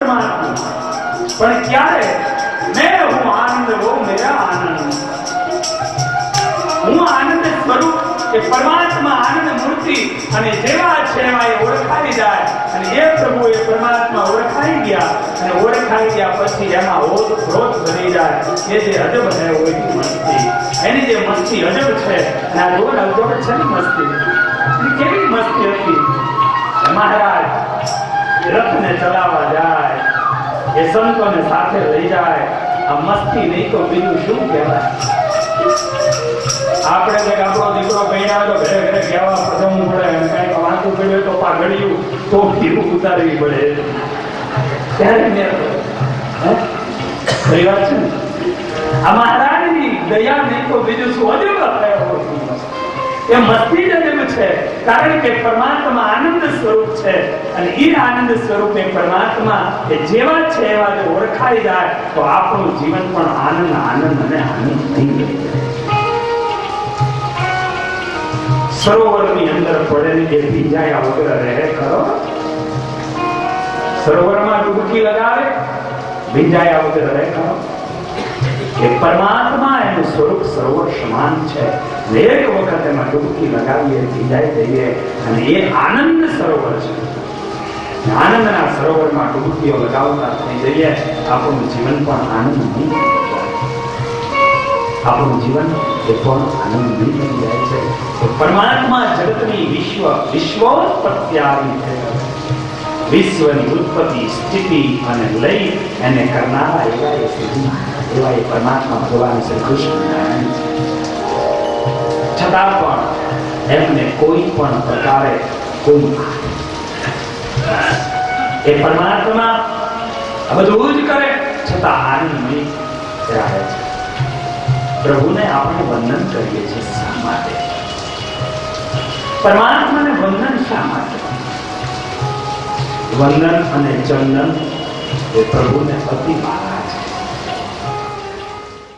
પણ ક્યારે મેં હું આનંદ હો મેરા આનંદ, હું આનંદ સ્વરૂપ એ પરમાત્મા આનંદ મૂર્તિ અને જેવા છે એવા એ ઓળખાઈ જાય અને એ પ્રભુ એ પરમાત્મા ઓળખાઈ ગયા અને ઓળખાઈ ગયા પછી એમાં ઓતપ્રોત ભરી જાય. એ જે અજબ છે હોય મસ્તી, એની જે મસ્તી અજબ છે અને આ જોડ અજબ છે ને મસ્તી, કેવી મસ્તી હતી. મહારાજ રથને ચલાવવા જાય, એ સંતોને સાથે લઈ જાય. આ મસ્તી નહીં તો બીજું શું કહેવાય? આપણે કઈક આપણો દીકરો કહીને તો ઘરે ઘરે કહેવા પ્રથમવું પડે, અને કઈક વાંચવું પડ્યું તો પાઘડિયું તો પીવું ઉતારવી પડે. ત્યારે મેં ખરી વાત છે ને, આ મહારાજની દયા નહીં તો બીજું શું અજબ થયો. એ મસ્તી જ અજબ છે, કારણ કે પરમાત્મા આનંદ સ્વરૂપ છે અને એ આનંદ સ્વરૂપે પરમાત્મા એ જેવા છે એવા જો ઓળખાઈ જાય તો આપણું જીવન પણ આનંદ આનંદ અને આનંદ થઈ જાય. સરોવરની અંદર પડેલી જે ભીંજાયા વગર રહે ખરો, સરોવરમાં ડૂબકી લગાવે ભીંજાયા વગર રહે ખરો. એ પરમાત્મા એનું સ્વરૂપ સરોવર સમાન છે. એક વખત એમાં ડૂબકી લગાવીએ ભીંજાઈ જઈએ અને એ આનંદ સરોવર છે. આનંદના સરોવરમાં ડૂબકીઓ લગાવતા થઈ જઈએ, આપણું જીવન પણ આનંદમય, આપણું જીવન એ પણ આનંદમય થઈ જાય છે. તો પરમાત્મા જગતની વિશ્વોત્પત્તિ છે. વિશ્વની ઉત્પત્તિ સ્થિતિ અને લય એને કરનારા એવા એ પરમાત્મા ભગવાન શ્રી કૃષ્ણ નારાયણ છે. છતાં પણ એમને કોઈ પણ પ્રકારે કોઈ એ પરમાત્મા આ બધું જ કરે છતાં આનંદમય રહે છે. પ્રભુને આપણે વંદન કરીએ છીએ શા માટે? પરમાત્માને વંદન શા માટે? વંદન અને ચંદન એ પ્રભુને અતિ ભાવે.